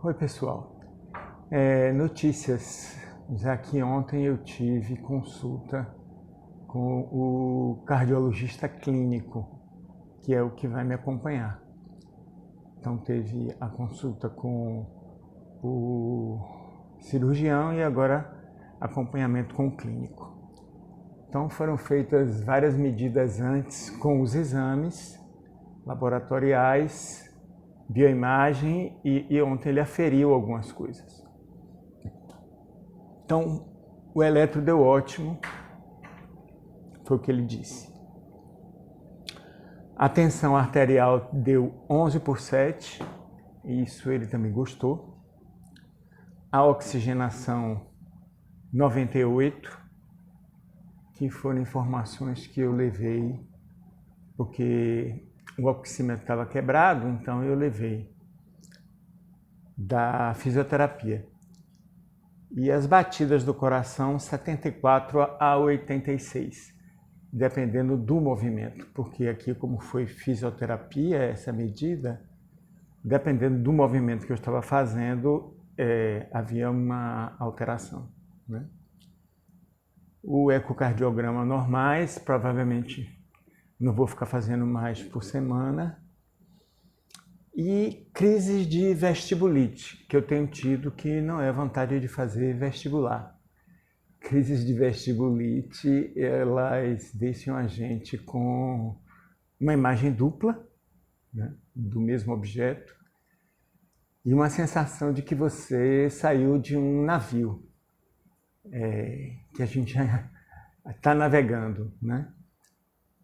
Oi, pessoal. Notícias. Já que ontem eu tive consulta com o cardiologista clínico, que é o que vai me acompanhar. Então teve a consulta com o cirurgião e agora acompanhamento com o clínico. Então foram feitas várias medidas antes com os exames laboratoriais, bioimagem e ontem ele aferiu algumas coisas. Então, o eletro deu ótimo, foi o que ele disse. A tensão arterial deu 11/7, isso ele também gostou. A oxigenação 98, que foram informações que eu levei, porque o oxímetro estava quebrado, então eu levei da fisioterapia. E as batidas do coração 74 a 86, dependendo do movimento, porque aqui, como foi fisioterapia, essa medida, dependendo do movimento que eu estava fazendo, havia uma alteração, né? O ecocardiograma normais, provavelmente não vou ficar fazendo mais por semana. E crises de vestibulite, que eu tenho tido, que não é vontade de fazer vestibular. Crises de vestibulite, elas deixam a gente com uma imagem dupla, né, do mesmo objeto, e uma sensação de que você saiu de um navio, que a gente está navegando, né?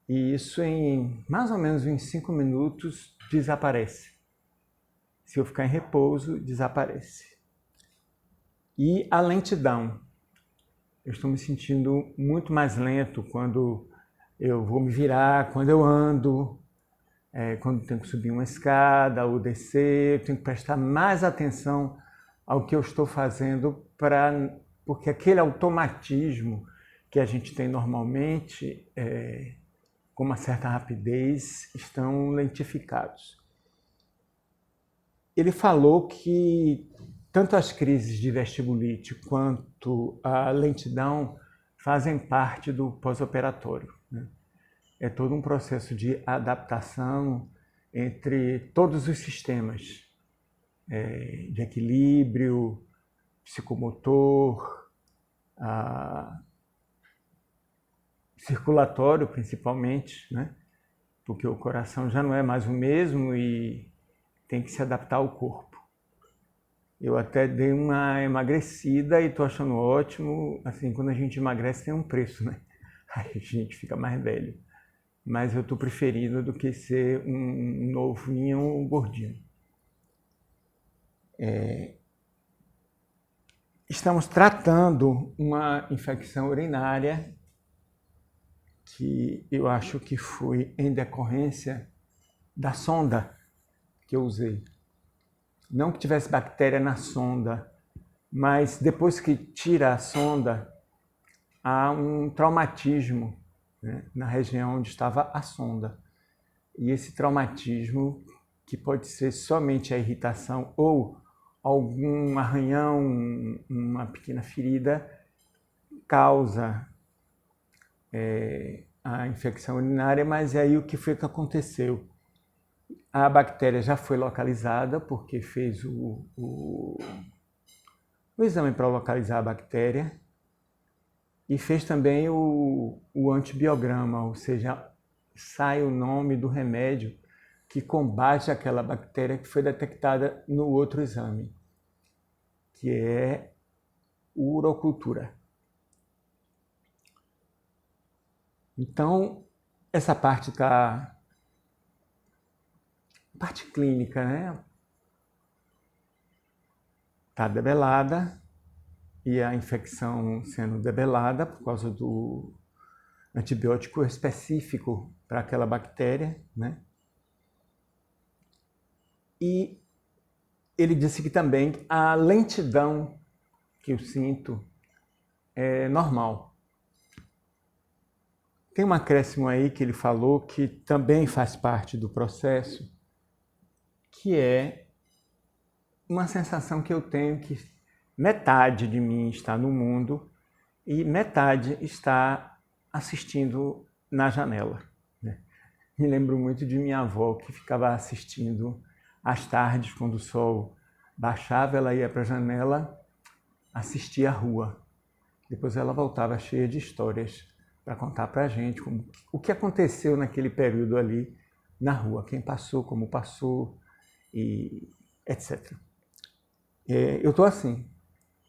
E isso em mais ou menos em 5 minutos desaparece. Se eu ficar em repouso, desaparece. E a lentidão. Eu estou me sentindo muito mais lento quando eu vou me virar, quando eu ando, quando tenho que subir uma escada ou descer, eu tenho que prestar mais atenção ao que eu estou fazendo, porque aquele automatismo que a gente tem normalmente, com uma certa rapidez, estão lentificados. Ele falou que tanto as crises de vestibulite quanto a lentidão fazem parte do pós-operatório, né? É todo um processo de adaptação entre todos os sistemas, de equilíbrio, psicomotor, circulatório principalmente, né? Porque o coração já não é mais o mesmo e tem que se adaptar ao corpo. Eu até dei uma emagrecida e estou achando ótimo. Assim, quando a gente emagrece tem um preço, né? Aí a gente fica mais velho. Mas eu estou preferindo do que ser um novinho ou um gordinho. Estamos tratando uma infecção urinária que eu acho que foi em decorrência da sonda que eu usei. Não que tivesse bactéria na sonda, mas depois que tira a sonda, há um traumatismo, né, na região onde estava a sonda. E esse traumatismo, que pode ser somente a irritação ou algum arranhão, uma pequena ferida, causa a infecção urinária, mas aí o que foi que aconteceu? A bactéria já foi localizada, porque fez o exame para localizar a bactéria e fez também o antibiograma, ou seja, sai o nome do remédio que combate aquela bactéria que foi detectada no outro exame, que é urocultura. Então, essa parte está... parte clínica, né? Está debelada, e a infecção sendo debelada por causa do antibiótico específico para aquela bactéria, né? E ele disse que também a lentidão que eu sinto é normal. Tem um acréscimo aí que ele falou que também faz parte do processo, que é uma sensação que eu tenho que metade de mim está no mundo e metade está assistindo na janela, né? Me lembro muito de minha avó que ficava assistindo às tardes, quando o sol baixava, ela ia para a janela, assistia a rua. Depois ela voltava cheia de histórias para contar para a gente o que aconteceu naquele período ali na rua, quem passou, como passou, e etc. Eu estou assim,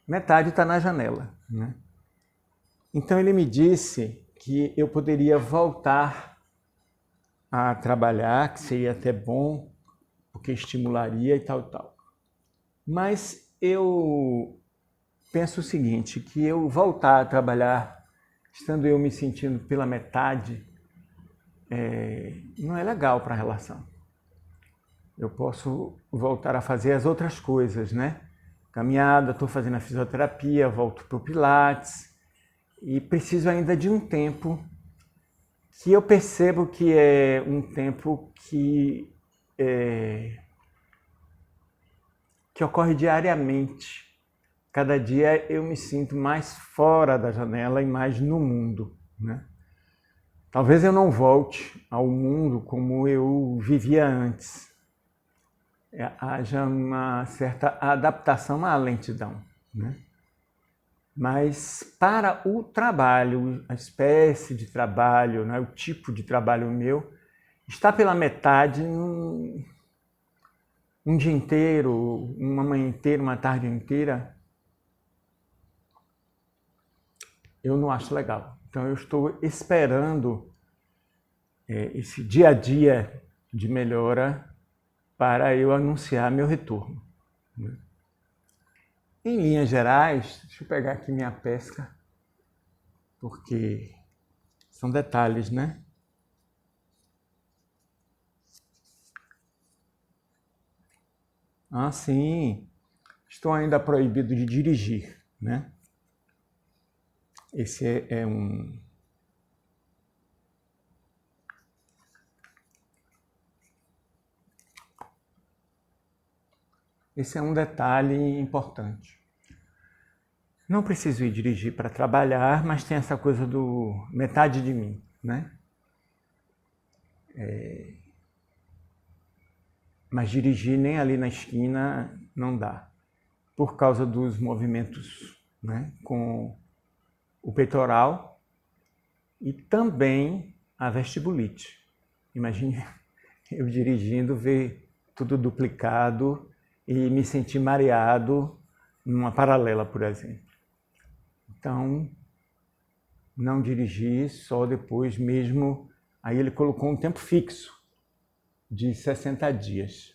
metade está na janela, né? Então ele me disse que eu poderia voltar a trabalhar, que seria até bom, porque estimularia e tal, tal. Mas eu penso o seguinte, que eu voltar a trabalhar, estando eu me sentindo pela metade, não é legal para a relação. Eu posso voltar a fazer as outras coisas, né? Caminhada, estou fazendo a fisioterapia, volto para o Pilates e preciso ainda de um tempo que eu percebo que é um tempo que ocorre diariamente. Cada dia eu me sinto mais fora da janela e mais no mundo, né? Talvez eu não volte ao mundo como eu vivia antes. Haja uma certa adaptação, uma lentidão, né? Mas para o trabalho, a espécie de trabalho, né, o tipo de trabalho meu, está pela metade um dia inteiro, uma manhã inteira, uma tarde inteira, eu não acho legal. Então eu estou esperando esse dia a dia de melhora para eu anunciar meu retorno, né? Em linhas gerais, deixa eu pegar aqui minha pesca, porque são detalhes, né? Ah, sim, estou ainda proibido de dirigir, né? Esse é um... Esse é um detalhe importante. Não preciso ir dirigir para trabalhar, mas tem essa coisa do metade de mim, né? Mas dirigir nem ali na esquina não dá, por causa dos movimentos, né, com o peitoral e também a vestibulite. Imagine eu dirigindo, ver tudo duplicado e me sentir mareado numa paralela, por exemplo. Então, não dirigi, só depois mesmo. Aí ele colocou um tempo fixo de 60 dias.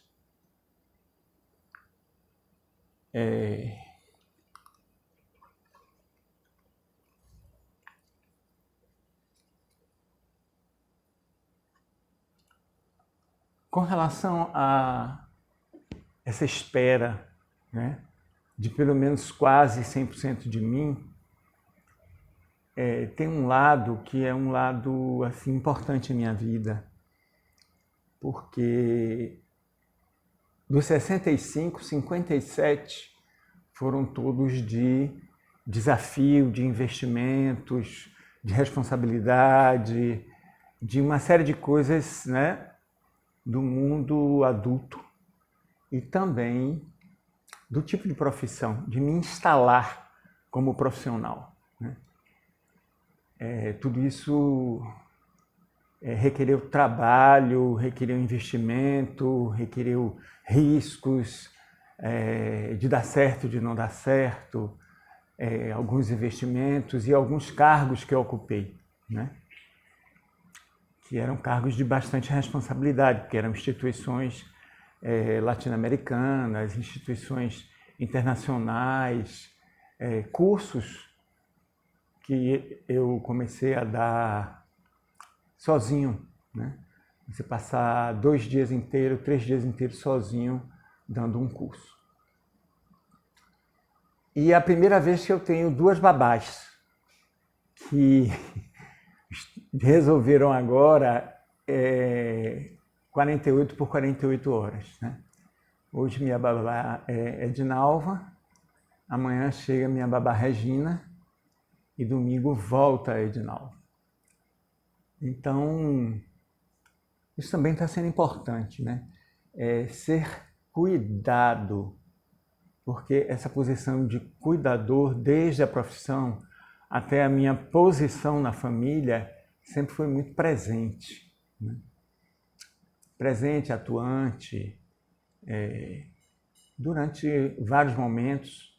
Com relação a essa espera, né, de pelo menos quase 100% de mim, tem um lado que é um lado assim, importante em minha vida, porque dos 65, 57 foram todos de desafio, de investimentos, de responsabilidade, de uma série de coisas, né, do mundo adulto e também do tipo de profissão, de me instalar como profissional, né? Tudo isso requereu trabalho, requereu investimento, requereu riscos, de dar certo, de não dar certo, alguns investimentos e alguns cargos que eu ocupei, né? Que eram cargos de bastante responsabilidade, porque eram instituições latino-americanas, instituições internacionais, cursos que eu comecei a dar sozinho, né? Você passar 2 dias inteiros, 3 dias inteiros sozinho dando um curso. E é a primeira vez que eu tenho 2 babás que resolveram agora 48 por 48 horas, né? Hoje minha babá é Edinalva, amanhã chega minha babá Regina e domingo volta a Edinalva. Então, isso também está sendo importante, né? Ser cuidado, porque essa posição de cuidador, desde a profissão até a minha posição na família, sempre foi muito presente, né? Presente, atuante, durante vários momentos.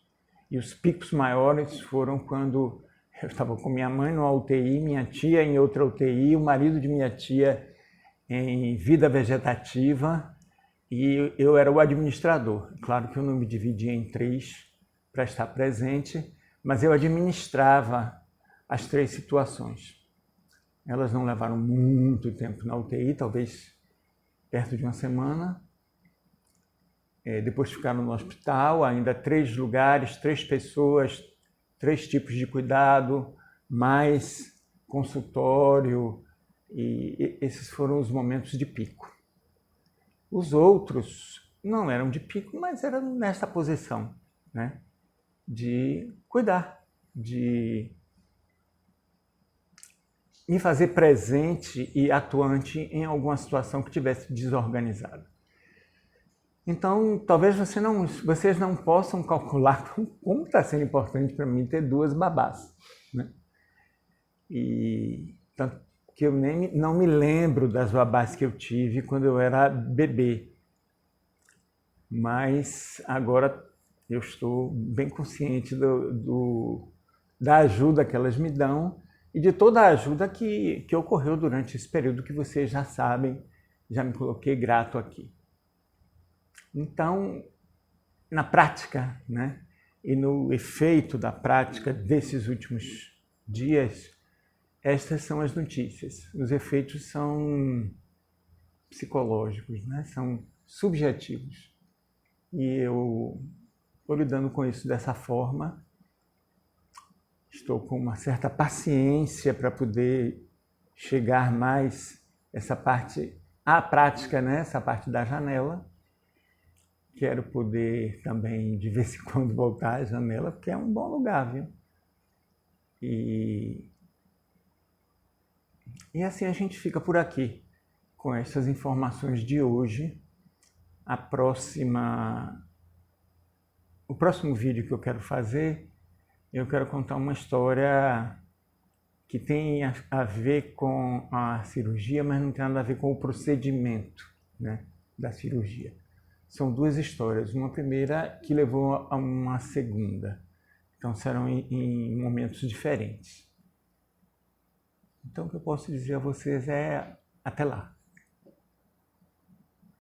E os picos maiores foram quando eu estava com minha mãe numa UTI, minha tia em outra UTI, o marido de minha tia em vida vegetativa e eu era o administrador. Claro que eu não me dividia em 3 para estar presente, mas eu administrava as 3 situações. Elas não levaram muito tempo na UTI, talvez perto de uma semana. Depois ficaram no hospital, ainda 3 lugares, 3 pessoas, 3 tipos de cuidado, mais consultório, e esses foram os momentos de pico. Os outros não eram de pico, mas eram nessa posição, né? De cuidar, de me fazer presente e atuante em alguma situação que tivesse desorganizada. Então, talvez vocês não possam calcular como está sendo importante para mim ter 2 babás, né? E tanto que eu não me lembro das babás que eu tive quando eu era bebê. Mas agora eu estou bem consciente da ajuda que elas me dão e de toda a ajuda que ocorreu durante esse período que vocês já sabem, já me coloquei grato aqui. Então, na prática, né, e no efeito da prática desses últimos dias, estas são as notícias. Os efeitos são psicológicos, né, são subjetivos. E eu estou lidando com isso dessa forma. Estou com uma certa paciência para poder chegar mais à prática, né, essa parte da janela. Quero poder também, de vez em quando, voltar à janela, porque é um bom lugar, viu? E assim a gente fica por aqui, com essas informações de hoje. O próximo vídeo que eu quero fazer, eu quero contar uma história que tem a ver com a cirurgia, mas não tem nada a ver com o procedimento, né, da cirurgia. São 2 histórias, uma primeira que levou a uma segunda. Então serão em momentos diferentes. Então o que eu posso dizer a vocês é até lá.